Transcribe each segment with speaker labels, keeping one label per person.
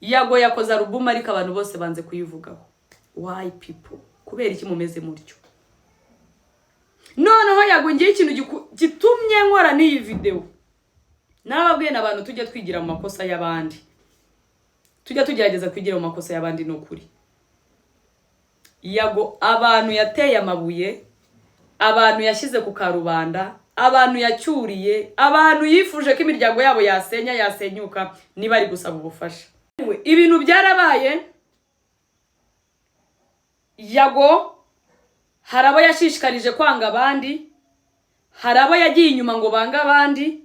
Speaker 1: Yago yakoze album ariko abantu bose banze kuyivugaho. Why people? Kubera iki mumeze mutyo? Noneho Yago ngiye ikintu gitumye nkora n'iyi video. Nababwiye n'abantu tujya twigira mu makosa y'abandi. Tujya tugerageza kwigira mu makosa y'abandi n'ukuri. Yago abantu yateye amabuye, abantu yashize ku karubanda, abantu yacyuriye, abantu yifuje ko imiryango yabo yasenyuka niba ari gusaba ubufasha. Ibintu byarabaye. Yago harabo yashishikarije kwanga abandi, harabo yagiye inyuma ngo banga abandi,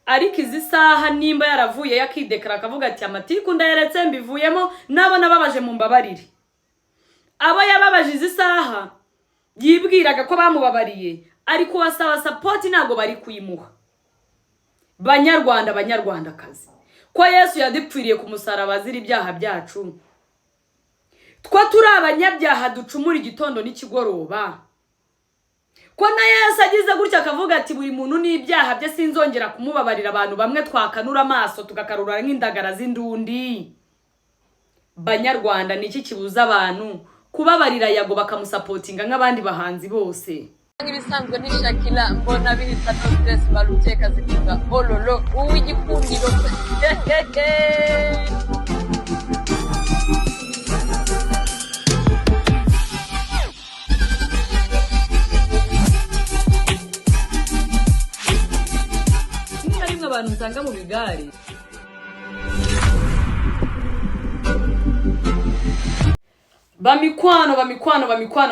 Speaker 1: ariko izi saha nimba yaravuye yakidekara akavuga ati amatiku ndayeretse mbivuyemo nabo nababaje mu mbabarire. Abo yababaje izi saha yibwiraga ko bamubabariye ariko wasaba support ntago bari kuyimuha. Banyarwandakazi, ko Yesu yadipfiriye ku musaraba azira ibyaha byacu, twa turi abanyabyaha ducumura igitondo n'ikigoroba, ko na Yesu agize gutya akavuga ati buri muntu n'ibyaha bye sinzongera kumubabarira. Abantu bamwe twakanura amaso tugakarura nk'indagara z'indundi. Banyarwanda niki kibuza abantu kubabarira Yago bakamusapotinga nk'abandi bahanzi bose?
Speaker 2: Ibisanzwe ni Shakira mbona bihita no stress baruteka zivuga ololo uw'igikundiro.
Speaker 1: Ni abantu nsanga mu bigari. Bamikwano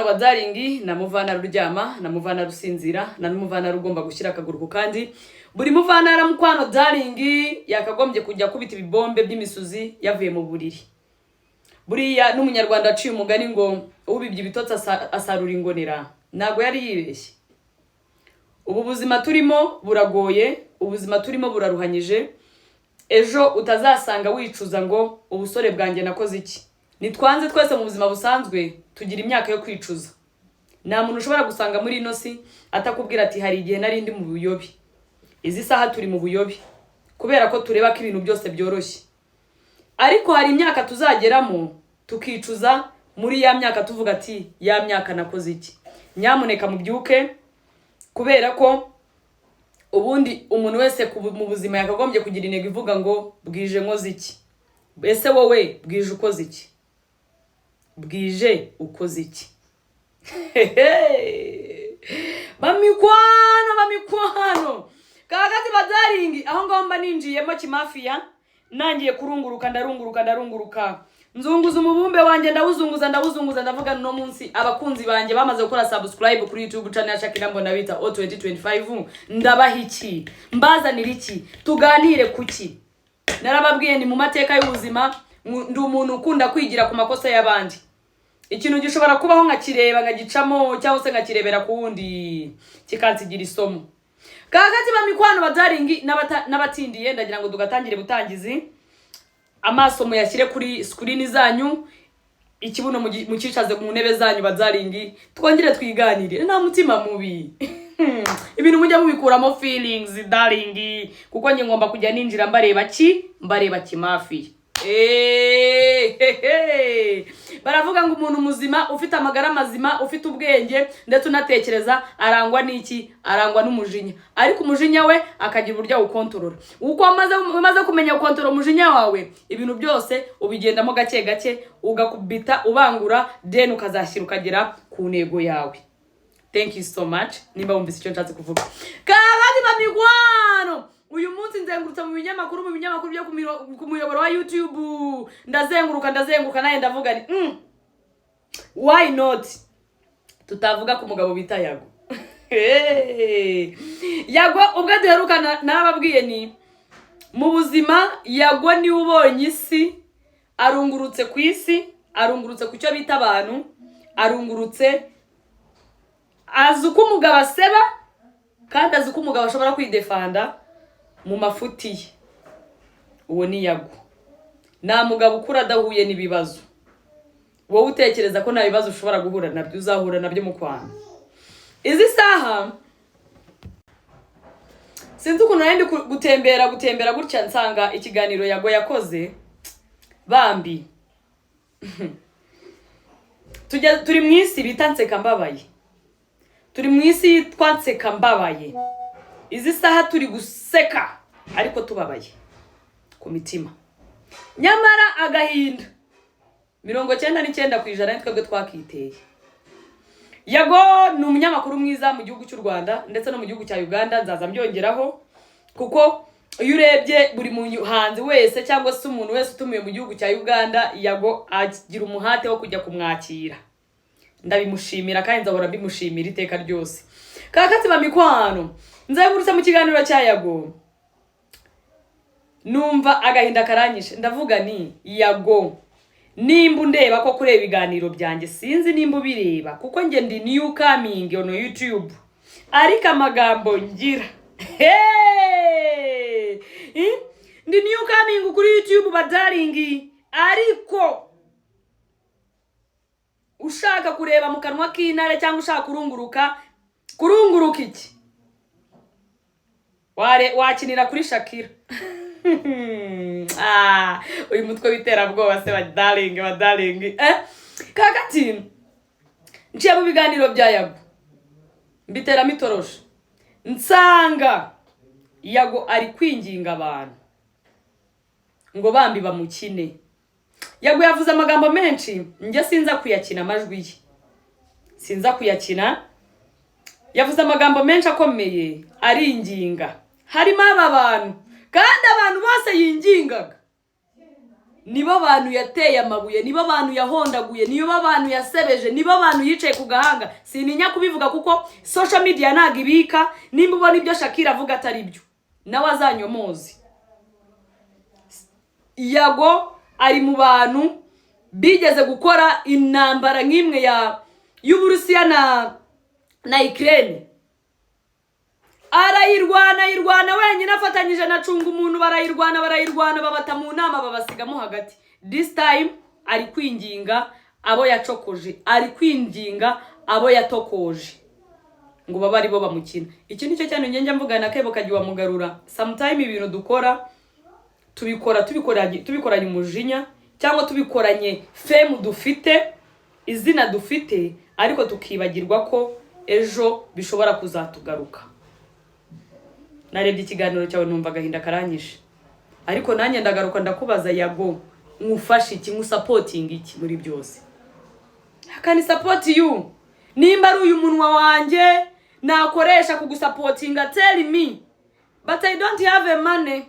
Speaker 1: badaringi namuvana ruryama namuvana rusinzira namuvana rugomba gushyira akaguru kandi buri muvana aramukwano daringi yakagombye kujya kubita ibibombe by'imisuzi yavuye mu buriri. Buriya n'umunyarwanda aciye umugani ngo ubibye ibitotsi asarura ingonera. Nago yari yibeshye. Ubu buzima turimo buragoye, ubuzima turimo buraruhanyije. Ejo utazasanga wicuza ngo ubusore bwanjye nakoze iki. Nitwanze twese mu buzima busanzwe tugira imyaka yo kwicuza. Nta muntu ushobora gusanga muri ino si atakubwira ati hari igihe nari ndi mu buyobi. Izi saha turi mu buyobi kubera ko tureba ko ibintu byose byoroshye. Ariko hari imyaka tuzageramo tukicuza, muri ya myaka tuvuga ati ya myaka nakoze iki. Nyamuneka mubyuke, kubera ko ubundi umuntu wese mu buzima yakagombye kugira intego ivuga ngo bwije nkoze iki. Ese wowe bwije ukoze iki? Bwije ukoze iki? Bamikwano kagati badaringi aho ngomba ninjiyemo kimafiya nangiye ndarunguruka nzunguza umubumbe wanjye ndawuzunguza ndavuga no munsi abakunzi banjye bamaze gukora subscribe kuri YouTube channel ya Shakira mbona bita O2025 ndabaha iki, mbazanira iki, tuganire kuki. Narababwiye ni mu mateka y'ubuzima ndi umuntu ukunda kwigira ku makosa y'abandi. Ikintu gishobora kubaho nkakireba nkagicamo cyangwa se nkakirebera ku wundi kikansigira isomo. Kagati bamikwano badaringi n'abatindiye ndagira ngo dugatangire butangizi. Amaso muyashyire kuri screen zanyu, ikibuno mucicaze mu ntebe zanyu badaringi, twongere twiganire nta mutima mubi. Ibintu mujya mubikuramo feelings daringi, kuko nge ngomba kujya ninjira mbareba kimafi. Baravuga ngo umuntu muzima ufite amagara mazima ufite ubwenge ndetse unatekereza arangwa n'iki, arangwa n'umujinya. Ariko umujinya we akagira uburyo ukontorora. Uko umaze kumenya ukontorora umujinya wawe, ibintu byose ubigendamo gake ugakubita ubangura, then ukazashyira ukagera ku ntego yawe. Thank you so much. Nimba wumvise icyo nshatse kuvuga. Kagati bamigwano. Uyu munsi nzengurutsa mu binyamakuru byo ku muyoboro wa YouTube. Ndazenguruka naye ndavuga ni why not tutavuga ku mugabo bita Yago. Yago ubwo duheruka nababwiye ni mu buzima Yago ni ubonye isi, arungurutse ku isi, arungurutse ku cyo bita abantu, arungurutse azi uko umugabo aseba kandi azi uko umugabo ashobora kwidefanda mu mafuti ye. Uwo ni Yago. Nta mugabo ukura adahuye n'ibibazo. Wowe utekereza ko nta bibazo ushobora guhura nabyo, uzahura nabyo mu kwana. Izi saha sinzi ukuntu nari gutembera gutya nsanga ikiganiro Yago yakoze Bambi turi mu isi bita nseka mbabaye, turi mu isi yitwa nseka mbabaye. Izi saha turi guseka ariko tubabaye ku mitima, nyamara agahinda 99% twebwe twakiteye. Yago ni umunyamakuru mwiza mu gihugu cy'u Rwanda ndetse no mu gihugu cya Uganda, nzaza mbyongeraho kuko iyo urebye buri muhanzi wese cyangwa se umuntu wese utumiye mu gihugu cya Uganda, Yago agira umuhate wo kujya kumwakira. Ndabimushimira kandi nzahora bimushimira iteka ryose. Kakati bamikwano nzayigurutse mu kiganiro cya Yago, numva agahinda karanyishe, ndavuga ni Yago, nimba undeba ko kureba ibiganiro byanjye, sinzi nimba ubireba kuko nge ndi new coming on YouTube, ariko amagambo ngira ndi new coming kuri YouTube badaringi, ariko ushaka kureba mu kanwa k'intare cyangwa ushaka kurunguruka iki wakinira kuri Shakira. Uyu mutwe witerabwoba se badaringi kakati nciye mu biganiro bya Yago mbitera mitorosha, nsanga Yago ari kwinginga abantu ngo Bambi bamukine. Yago yavuze amagambo menshi, njye sinza kuyakina amajwi ye, sinza kuyakina. Yavuze amagambo menshi akomeye aringinga, harimo aba bantu, kandi abantu bose yingingaga nibo bantu yateye amabuye, nibo bantu yahondaguye, nibo bantu yasebeje, nibo bantu yicaye ku gahanga. Sininya kubivuga kuko social media ntago ibika, nimba ubona ibyo Shakira avuga atari byo nawe azanyomozi. Yago ari mu bantu bigeze gukora intambara nk'imwe y'Uburusiya na Ukraine. Arayirwana wenyine afatanyije na cunga umuntu, barayirwana babata mu nama babasigamo hagati. This time ari kwinginga abo yacokoje, ari kwinginga abo yatokoje ngo baba ari bo bamukina. Iki nicyo cyane ngenje mvugana Kebo kagiwa mugarura. Sometime ibintu dukora tubikoranye umujinya cyangwa tubikoranye fame dufite, izina dufite, ariko tukibagirwa ko ejo bishobora kuzatugaruka. Narebye ikiganiro cyawe numva agahinda karanyishe, ariko nanjye ndagaruka ndakubaza Yago, ngufashe iki, ngusupport iki muri byose? Can support you? Nimba ari uyu munwa wanjye nakoresha kugusupportinga, tell me, but I don't have a money.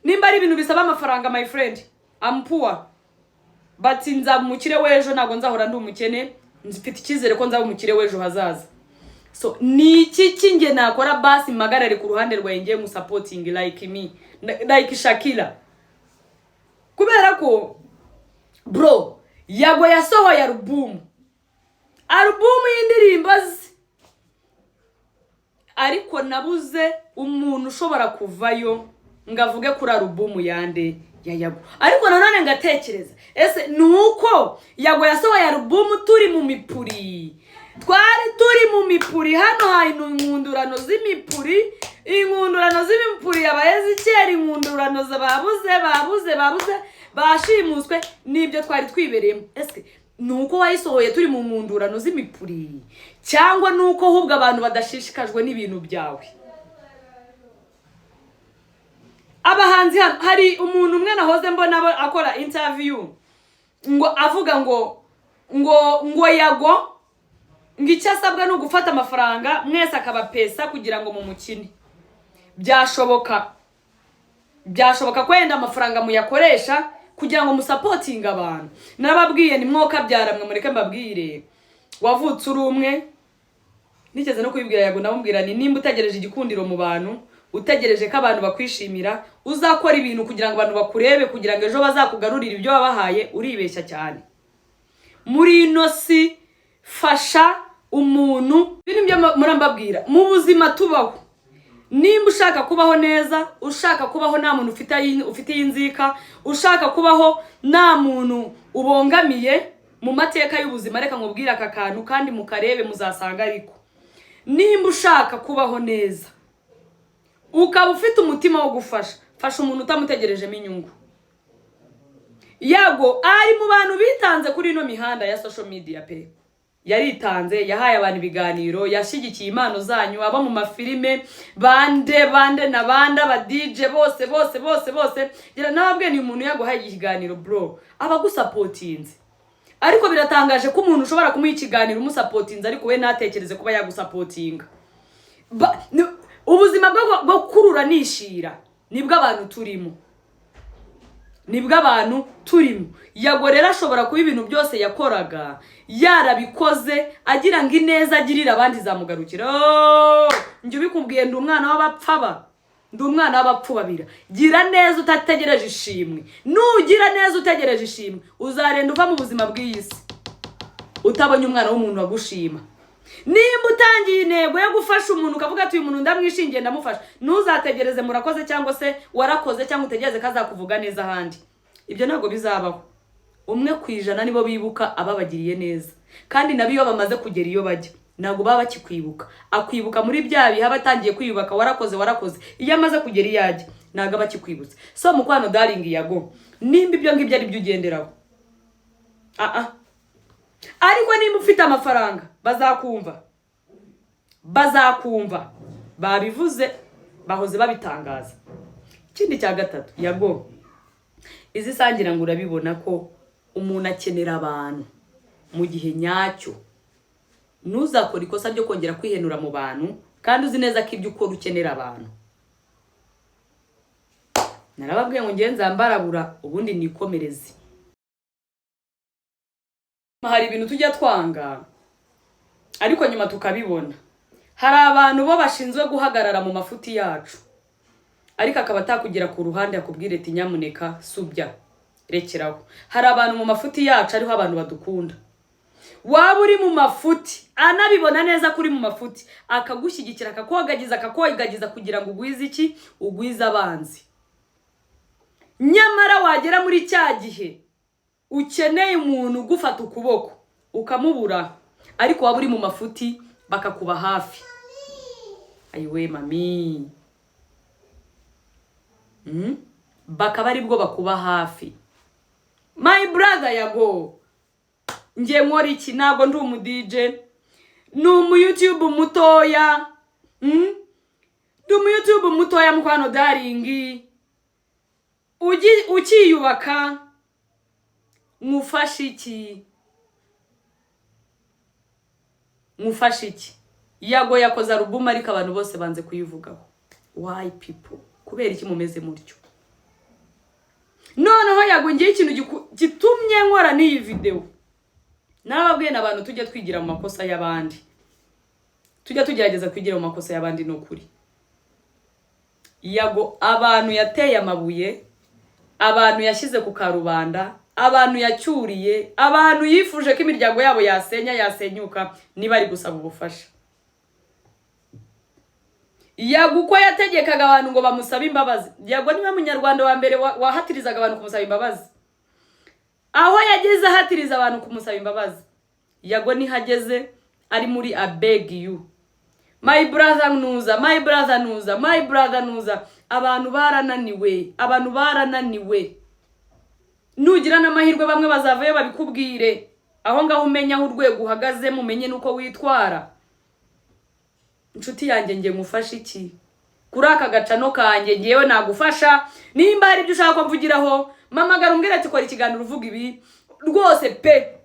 Speaker 1: Nimba ari ibintu bisaba amafaranga, my friend, I'm poor, but nza umukire w'ejo, ntago nzahora ndi umukene. Nzifite icyizere ko nzaba umukire w'ejo hazaza. So ni iki kinge nakora basi magarare ku ruhande rwenge mu supporting like me, like Shakira? Kubera ko bro, Yago yasohoye album y'indirimbo ze, ariko nabuze umuntu ushobora kuvayo ngavuge kuri album yande ya Yago. Ariko nanone ngatekereza, ese nuko Yago yasohoye album turi mu mipuri, twari turi mu mipuri hano hantu, inkundurano z'imipuri, abayezi kera, inkundurano babuze bashimuswe, nibyo twari twibereyemo. Ese nuko wayisohoye turi mu nkundurano z'imipuri, cyangwa nuko ahubwo abantu badashishikajwe n'ibintu byawe? Abahanzi hano hari umuntu umwe nahoze mbona akora interview ngo avuga ngo Yago ngicyo asabwa no gufata amafaranga mwese akabapesa kugira ngo mumukine. Byashoboka kwenda amafaranga muyakoresha kugira ngo musupporting abantu. Nababwiye ni mwoka byaramwe, mureke mbabwire, wavutse uri umwe. Nigeze no kwibwira Yago, namubwira ni nimba utegereje igikundiro mu bantu, utegereje ko abantu bakwishimira, uzakora ibintu kugira ngo abantu bakurebe, kugira ngo ejo bazakugarurira ibyo wabahaye, uribeshya cyane. Muri ino si fasha umuntu, biri byo murambabwira mu buzima tubaho. Nimba ushaka kubaho neza, ushaka kubaho nta muntu ufite inzika, ushaka kubaho nta muntu ubongamiye mu mateka y'ubuzima, reka nkubwira aka kantu kandi mukarebe muzasanga ariko. Nimba ushaka kubaho neza, ukaba ufite umutima wo gufasha, fasha umuntu utamutegerejemo inyungu. Yago ari mu bantu bitanze kuri ino mihanda ya social media pe. Yaritanze, yahaye abantu ibiganiro, yashyigikiye impano zanyu, aba mu mafilime, bande na banda ba DJ bose. Gira nababwe ni umuntu yaguhaye ikiganiro bro. Aba gusupportinze. Ariko biratangaje ko umuntu ushobora kumuha ikiganiro umusapotinze ariko we natekereze kuba yagusupportinga. Ubuzima bwo kurura nishira nibwo abantu turimo. Yago rero ashobora kuba ibintu byose yakoraga yarabikoze agira ngo ineza agirira abandi zamugarukira. Njye ubikumbwiye ndi umwana w'abapfaba, ndi umwana w'abapfubabira. Gira neza utategereje ishimwe. Nugira neza utegereje ishimwe uzarenda uva mu buzima bw'iyisi utabonye umwana w'umuntu wagushima. Nimba utangiye intego yo gufasha umuntu ukavuga ati uyu muntu ndamwishingiye ndamufasha, ntuzategereze murakoze cyangwa se warakoze cyangwa utegereze kazakuvuga neza ahandi. Ibyo ntabwo bizabaho. 1% nibo bibuka ababagiriye neza, kandi nabiyo bamaze kugera iyo bajya ntabwo baba bakikwibuka. Akwibuka muri bya bihe abatangiye kwiyubaka warakoze iyo amaze kugera iyajya ntabwo bakikwibutse. So mukwano darling Yago, nimba ibyo ngibyo ari byo ugenderaho, ariko nimba ufite amafaranga bazakumva babivuze bahoze babitangaza. Ikindi cya gatatu Yago, izi sangira ngo urabibona ko umuntu akenera abantu mu gihe nyacyo. Ntuzakora ikosa ryo kongera kwihenura mu bantu kandi uzi neza ko ibyo ukora ukenera abantu. Narababwiye ngo ngiye nzambarabura ubundi nikomereze. Hari ibintu tujya twanga ariko nyuma tukabibona. Hari abantu bo bashinzwe guhagarara mu mafuti yacu ariko akaba atakugira ku ruhande akubwire ati nyamuneka subya rekeraho. Hari abantu mu mafuti yacu ariho abantu badukunda. Waba uri mu mafuti anabibona neza kuri mu mafuti akagushyigikira akakogagiza kugira ngo ugwize iki, ugwize abanzi. Nyamara wagera muri cya gihe ukeneye umuntu gufata ukuboko ukamubura, ariko waba uri mu mafuti bakakuba hafi. Ayiwe mami, bakaba ari bwo bakuba hafi. My brother Yago, ngiye nkora iki? Ntabwo ndi umu DJ, ni umu YouTube mutoya. Ndi umu YouTube mutoya mukwano darling. Ukiyubaka mufashe iki? Yago yakoze album ariko abantu bose banze kuyivugaho. Why people? Kubera iki mumeze mutyo? Noneho Yago ngiye ikintu gitumye nkora n'iyi video. Narababwiye n'abantu tujya twigira mu makosa y'abandi. Tujya tugerageza kwigira mu makosa y'abandi no kuri. Yago abantu yateye amabuye, abantu yashyize ku karubanda, abantu yacyuriye, abantu yifuje ko imiryango yabo yasenyuka niba ari gusaba ubufasha. Yago uko yategekaga abantu ngo bamusabe imbabazi. Yago niwe munyarwanda wa mbere wahatirizaga abantu kumusaba imbabazi. Aho yageze ahatiriza abantu kumusaba imbabazi, Yago ni hageze ari muri I beg you. My brother nuza. Abantu barananiwe. Nugira n'amahirwe bamwe bazavayo babikubwire. Aho ngaho umenya aho urwego uhagaze, mumenye nuko witwara. Inshuti yanjye ngiye ngufasha iki? Kuri aka gacano kanjye ngiyewe nagufasha. Nimba hari ibyo ushaka kumvugiraho, mamagara umbwire ati kora ikiganiro uvuga ibi rwose pe.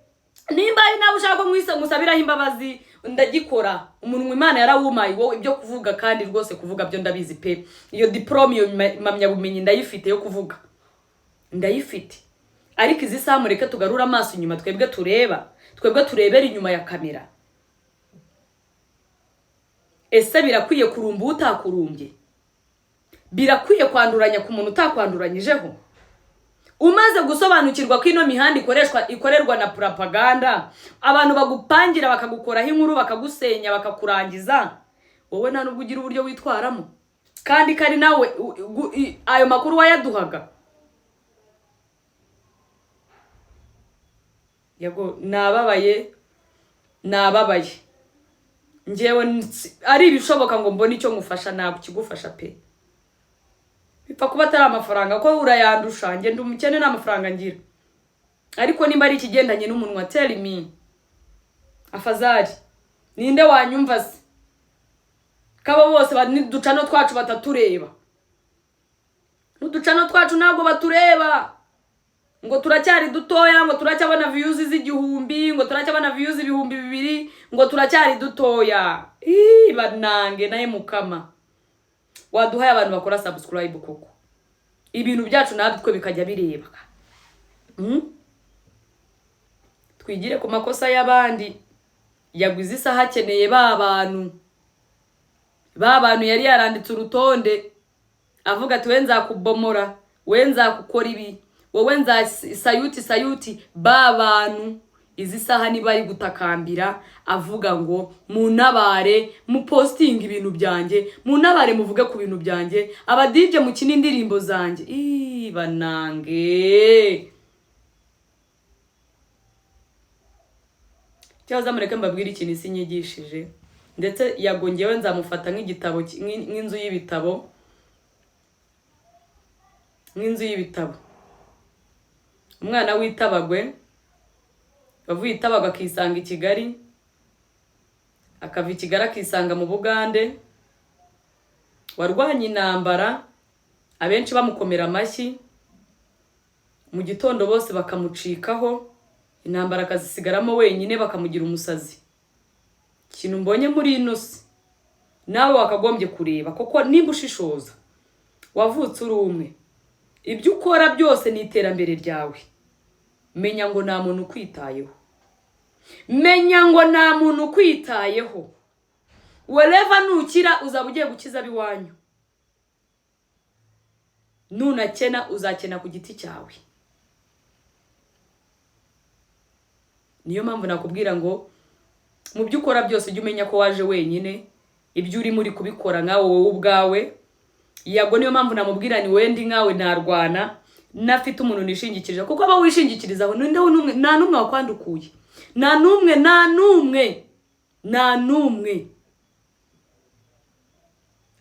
Speaker 1: Nimba ari nawe ushaka musabiraho imbabazi ndagikora. Umuntu Imana yarawumaye wowe ibyo kuvuga, kandi rwose kuvuga byo ndabizi pe. Iyo diplome yo mamya bumenyi ndayifite yo kuvuga. Ndayifite. Ariko izi saha mureke tugarura amaso inyuma, twebwe turebera inyuma ya kamera. Ese birakwiye kurumba utakurumbye? Birakwiye kwanduranya ku muntu utakwanduranyijeho? Umaze gusobanukirwa ko ino mihanda ikorerwa na propaganda, abantu bagupangira bakagukoraho inkuru bakagusenya bakakurangiza, wowe nta nubwo ugira uburyo witwaramo, kandi kari nawe ayo makuru wayaduhaga. Yago nababaye. Njewe ari ibishoboka ngo mbone icyo ngufasha ntabwo kigufasha pe. Bipfa kuba atari amafaranga ko urayandusha, nge ndi umukene n'amafaranga ngira. ariko nimba ari ikigendanye n'umunwa tell me afazari ninde wanyumva se kabo bose ducano twacu batatureba n'uducano twacu ntabwo batureba ngo turacyari dutoya ngo turacyabona views z'igihumbi ngo turacyabona views 2,000 ngo turacyari dutoya banange naye mukama waduhaye abantu bakora subscribe koko ibintu byacu natwe bikajya bireba twigire ku makosa y'abandi yaguze isaha akeneye ba bantu yari yaranditse urutonde avuga ati we nzakubomora we nzakukora ibi wowe sayuti ba bantu izi saha niba ari gutakambira avuga ngo munabare mu posting ibintu byanjye munabare muvuge ku bintu byanjye aba DJ mukina indirimbo zanjye banange cyaza mureke mbabwira ikintu isi nyigishije ndetse yagongewe nzamufata nk'igitabo nk'inzu y'ibitabo umwana w'itabagwe bavuye itabagwa akisanga i Kigali akava i Kigali akisanga mu Bugande warwanye intambara abenshi bamukomera amashyi mu gitondo bose bakamucikaho intambara akazisigaramo wenyine bakamugira umusazi ikintu mbonye muri inosi nawe wakagombye kureba kuko nimba ushishoza wavutse uri umwe ibyo ukora byose ni iterambere ryawe menya ngo nta muntu ukwitayeho wherever nukira uzaba ugiye gukiza biwanyu nunakena uzakena ku giti cyawe niyo mpamvu nakubwira ngo mu byo ukora byose jya umenya ko waje wenyine ibyo uri muri kubikora nkawe wowe ubwawe yago niyo mpamvu namubwira ni wendi nkawe narwana nafite umuntu nishingikirije kuko aba wishingikirizaho ninde nta numwe wakwandukuye nta numwe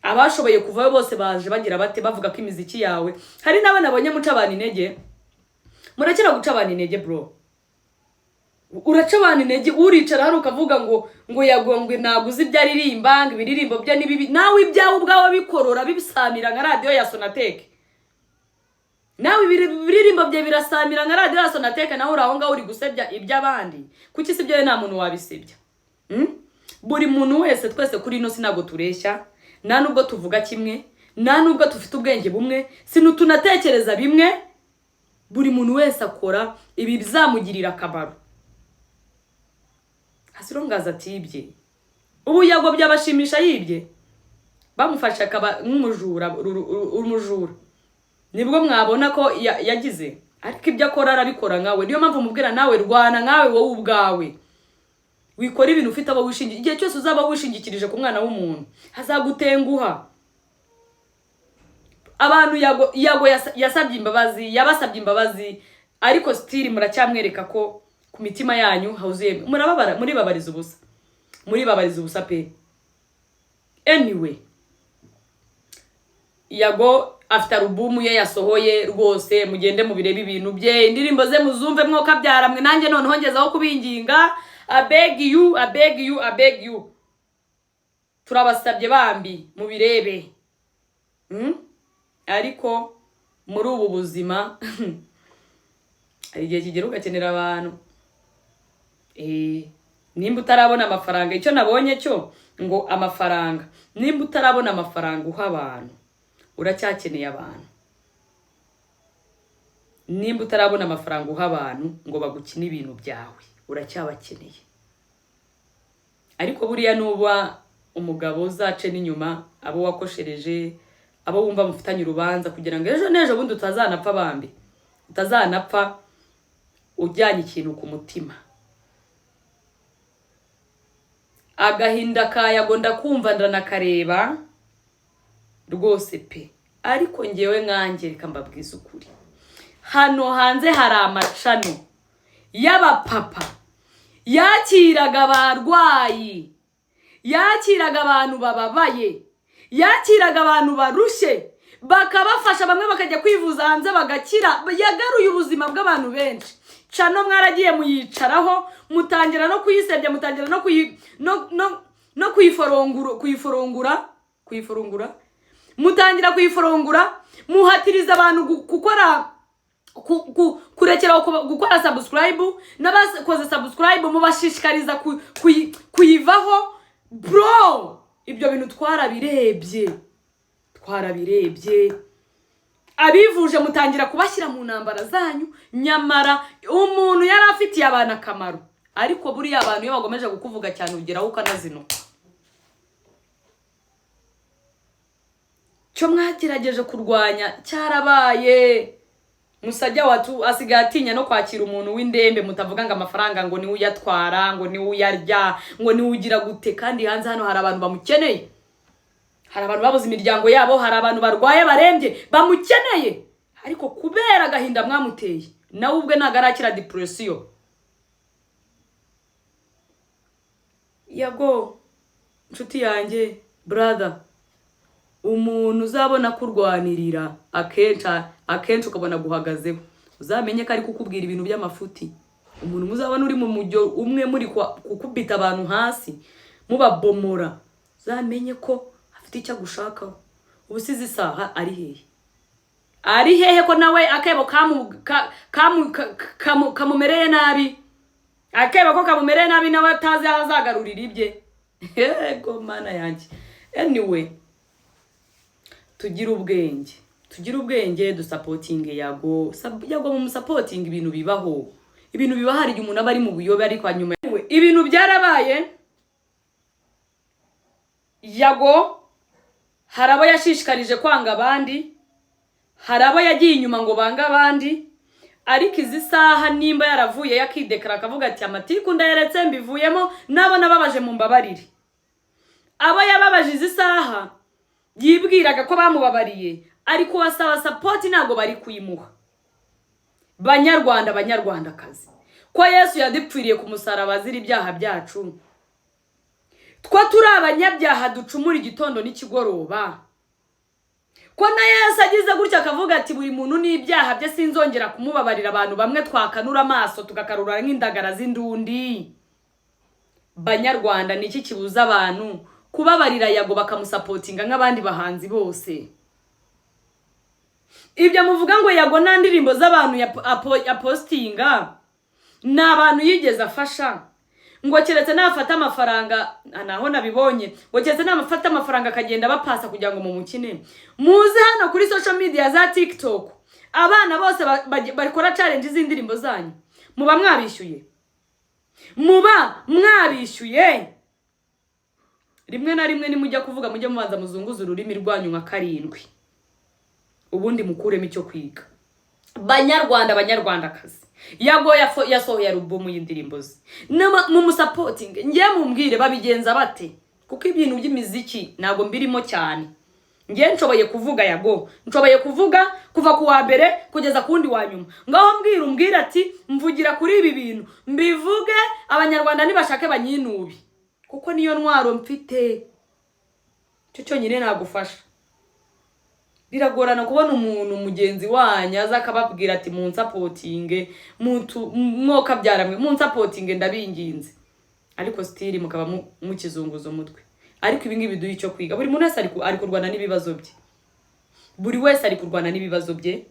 Speaker 1: abashoboye kuvayo bose baje bagira bate bavuga ko imiziki yawe hari n'abana bonye muca abantu intege murakira guca abantu intege bro uraca abantu intege uricara hari ukavuga ngo yagongwe naguze ibyo aririmba ngo ibiririmbo bye nibibi nawe ibyawe ubwawe bikorora bibisamira nka radio ya Sonatec nawe ibiririmbo bye birasamira nka radio ya Sonatec nawe uraho ngaho uri gusebya iby'abandi kuki sibyo nta muntu wabisebya buri muntu wese twese kuri ino sinago tureshya nta nubwo tuvuga kimwe nta nubwo tufite ubwenge bumwe tunatekereza bimwe buri muntu wese akora ibi bizamugirira akamaro hasirongaza atibye ubu yago byabashimisha yibye bamufasha akaba nk'umujura nibwo mwabona ko yagize ariko ibyo akora arabikora nkawe niyo mpamvu mubwira nawe rwana nkawe wowe ubwawe wikora ibintu ufite abo wishingiye igihe cyose uzaba wishingikirije ku mwana w'umuntu hazagutenguha abantu yago yasabye yabasabye imbabazi ariko still muracyamwereka ko ku mitima yanyu hauzuye muribabariza ubusa pe anyway yago after album ye yasohoye rwose mugende mu birebe ibintu bye indirimbo ze muzumve mwoka byaramwe nanjye none hongezaho kubinginga I beg you turabasabye bambi mu birebe ariko muri ubu buzima ari igihe kigera ugakenera abantu nimba utarabona amafaranga icyo nabonye cyo ngo amafaranga nimba utarabona amafaranga uha abantu uracyakeneye abantu nimba utarabona amafaranga uha abantu ngo bagukine ibintu byawe uracyabakeneye ariko buriya nuba umugabo uzace n'inyuma abo wakoshereje abo wumva mufitanye urubanza kugira ngo ejo nejo bundi utazanapfa bambi utazanapfa ujyanye ikintu ku mutima agahinda kayago ndakumva ndanakareba rwose pe ariko ngewe nkanjye reka mbabwiza ukuri hano hanze hari amacano y'abapapa yakiraga abarwayi yakiraga abantu bababaye yakiraga abantu barushye bakabafasha bamwe bakajya kwivuza hanze bagakira yagaruye ubuzima bw'abantu benshi cano mwaragiye muyicaraho mutangira no kuyisebya mutangira no kuyiforongura mutangira kuyiforongura muhatiriza abantu gukora kurekera gukora subscribe n'abakoze subscribe mubashishikariza kuyivaho bro. Ibyo bintu twarabirebye abivuje mutangira kubashyira mu ntambara zanyu, nyamara umuntu yari afitiye abantu akamaro, ariko buriya abantu iyo bagomeje kukuvuga cyane ugeraho ukanazinuka. Cyo mwagerageje kurwanya cyarabaye. Musajya watu asigaye atinya no kwakira umuntu w'indembe, mutavuga ngo amafaranga ngo ni uyatwara, ngo ni uyarya, ngo ni ugira gute, kandi hanze hano hari abantu bamukeneye. Hari abantu babuze imiryango yabo, hari abantu barwaye barembye bamukeneye, ariko kubera agahinda mwamuteye nawe ubwe nagarakira depression. Yago nshuti yanjye brother, umuntu uzabona kurwanirira akenshi ukabona guhagazeho, uzamenye ko ari kukubwira ibintu by'amafuti. Umuntu muzabona uri mu mujyo umwe muri kukubita abantu hasi mubabomora, uzamenye ko afite icyo gushakaho. Ubusizi isaha ari hehe ko nawe akebo kamumereye nabi, akebo ko kamumereye nabi nawe atazi azagarurira ibye. Yego mana yanjye. Anyway, tugira ubwenge dusapotinge Yago mu supporting ibintu bibaho hari igihe umuntu aba ari mu buyobe ariko nyuma ibintu byarabaye. Yago hari abo yashishikarije kwanga abandi, hari abo yagiye inyuma ngo banga abandi, ariko izi saha nimba yaravuye yakidekara akavuga ati amatiku ndayeretse mbivuyemo, nabo nababaje mu mbabarire. Abo yababaje izi saha yibwiraga ko bamubabariye, ariko wasaba support ntago bari kuyimuha. Banyarwandakazi, ko Yesu yadupfiriye ku musaraba azira ibyaha byacu, twa turi abanyabyaha ducumura igitondo n'ikigoroba, ko na Yesu agize gutya akavuga ati buri muntu n'ibyaha bye sinzongera kumubabarira. Abantu bamwe twakanura amaso tugakarura nk'indagara z'indundi. Banyarwanda, niki kibuza abantu kubabarira Yago bakamusapotinga nk'abandi bahanzi bose? Ibyo muvuga ngo Yago nta ndirimbo z'abantu ya postinga, n'abantu yigeze afasha, ngo keretse nafata amafaranga, naho nabibonye, ngo keretse nafata amafaranga akagenda bapasa kugira ngo mumukine. Muze hano kuri social media za TikTok abana bose bakora challenge z'indirimbo zanyu, muba mwabishyuye. Rimwe na rimwe nimujya kuvuga mujye mubanza muzunguza ururimi rwanyu nka 7, ubundi mukuremo icyo kwiga. Banyarwandakazi, Yago yasohoye album y'indirimbo ze, mu musupporting ngiye mumbwire babigenza bate, kuko ibintu by'imiziki nago mbirimo cyane. Ngiye nshoboye kuvuga Yago, nshoboye kuvuga kuva ku wa mbere kugeza kundi wa nyuma. Ngaho umbwira ati mvugira kuri ibi bintu mbivuge, abanyarwanda nibashake banyinubi, kuko niyo ntwaro mfite. Cyo nyine nagufasha. Biragorana kubona umuntu mugenzi wanyu aza akababwira ati munsupporting, mwoka byaramwe munsupporting ndabinginze, ariko still mukaba mukizunguzo mutwe. Ariko ibingi biduye icyo kwiga. Buri muntu wese ari kurwana n'ibibazo bye.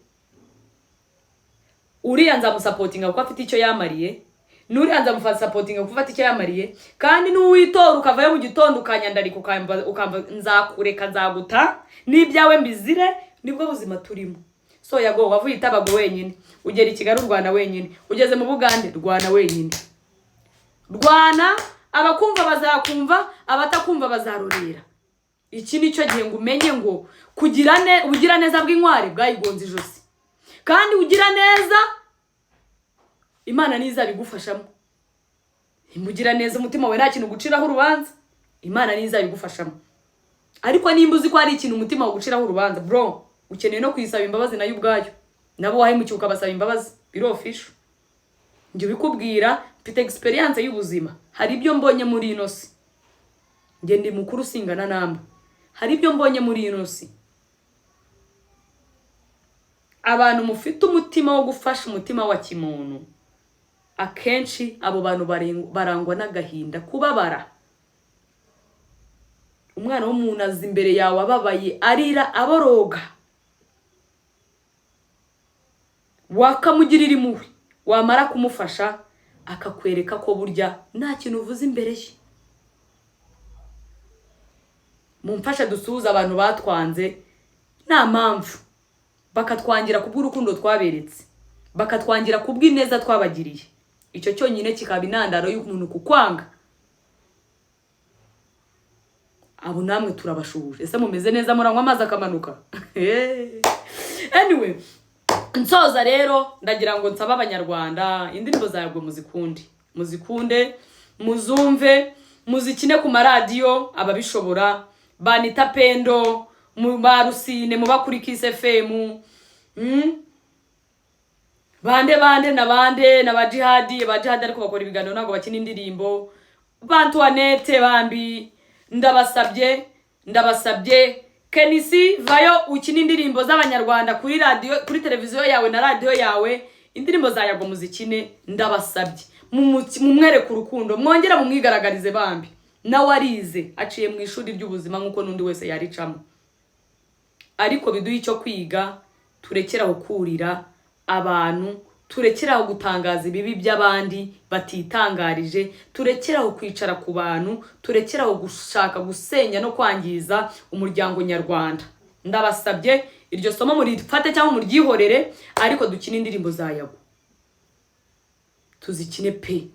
Speaker 1: Uriya nzamusupportinga kuko afite icyo yamariye, n'uriya nzamusupportinga kuko afite icyo yamariye, kandi n'uwitora ukavayo mu gitondo ukanyandarika ukamva nzakureka nzaguta n'ibyawe mbizire. Nibwo buzima turimo. So Yago wavuye itabago wenyine, ugera i Kigali urwana wenyine, ugeze mu Bugande rwana wenyine. Rwana, abakumva bazakumva, abatakumva bazarorera. Iki nicyo gihe ngo umenye ngo ugira neza bw'inkware bwayigonze ijosi, kandi ugira neza Imana niza bigufashamo. Imugira neza umutima we nta kintu guciraho urubanza, Imana niza bigufashamo. Ariko nimba uzi ko hari ikintu umutima wo guciraho urubanza bro, ukeneye no kwisaba imbabazi nayo ubwayo. Nabo wahemukiye ukabasaba imbabazi, birofisho. Njye bikubwira mfite experience y'ubuzima. Hari ibyo mbonye muri inosi, nge ndi mukuru singana namwe. Hari ibyo mbonye muri inosi. Abantu mufite umutima wo gufasha, umutima wa kimuntu, akenshi abo bantu barangwa n'agahinda, kubabara. Umwana w'umuntu azi imbere yawe ababaye, arira, aboroga, wakamugirira impuhwe, wamara kumufasha akakwereka ko burya nta kintu uvuze imbere ye. Mumfasha dusuhuza abantu batwanze nta mpamvu, bakatwangira kubw'urukundo twaberetse, bakatwangira kubw'ineza twabagiriye. Icyo cyonyine kikaba intandaro y'umuntu kukwanga. Abo namwe turabashuje. Ese mumeze neza muranywa amazi akamanuka? Anyway, nsoza rero ndagira ngo nsaba abanyarwanda indirimbo zayabwe muzikunde, muzumve, muzikine ku maradiyo ababishobora, Banita Pendo, mu Barusine, mu bakuri Kiss FM, bande n'abajihadi ariko bakora ibiganiro ntago bakina indirimbo. Bantuanete bambi, ndabasabye Kenisi vayo ukina indirimbo z'abanyarwanda kuri radio, kuri televiziyo yawe na radio yawe, indirimbo zayabwo muzikine, ndabasabye mumwereke urukundo, mwongera mumwigaragarize bambi. Nawe arize aciye mu ishuri ry'ubuzima nkuko nundi wese yaricamo, ariko biduha icyo kwiga. Turekeraho kurira abantu, turekeraho gutangaza ibibi by'abandi batitangarije, turekeraho kwicara ku bantu, turekeraho gushaka gusenya no kwangiza umuryango nyarwanda. Ndabasabye iryo somo murifate cyangwa muryihorere, ariko dukine indirimbo zayabo, tuzikine pe.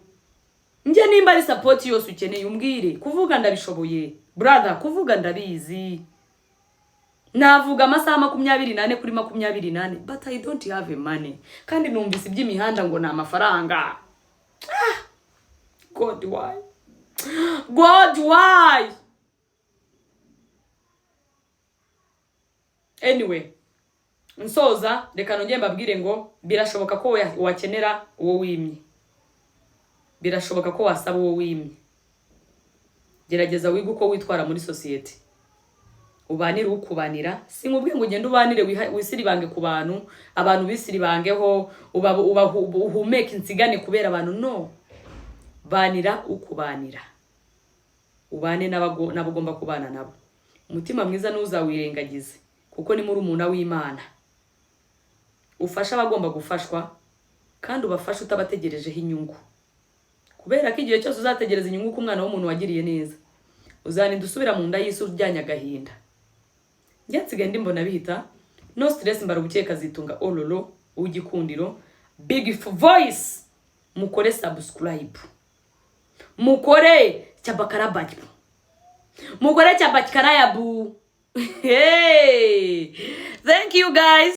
Speaker 1: Nje nimba ari support yose ukeneye umbwire. Kuvuga ndabishoboye brother, kuvuga ndabizi, navuga amasaha 24 kuri 24, but I don't have a money. Kandi numvise iby'imihanda ngo na amafaranga. God why? Anyway, nsoza reka nongeye mbabwire ngo birashoboka ko wakenera uwo wimye, birashoboka ko wasaba uwo wimye. Gerageza wiga uko witwara muri society, ubanire ukubanira. Sinkubwiye ngo ugende ubanire wisiribange ku bantu, abantu bisiribangeho uhumeka insigane kubera abantu. No, banira ukubanira, ubane n'abagomba kubana nabo. Umutima mwiza ntuzawirengagize, kuko ni muri umuntu w'Imana. Ufasha abagomba gufashwa, kandi ubafasha utabategerejeho inyungu, kubera ko igihe cyose uzategereza inyungu ku mwana w'umuntu wagiriye neza, uzaninda usubira mu nda y'isi uryanya agahinda. Njye nsigaye mbona bihita no stress. Mbarubukiye Kazitunga Ololo ugikundiro, Big Voice. Mukore subscribe, mukore cyabakarabaji, mukore cyabakarayabu. Hey, thank you guys.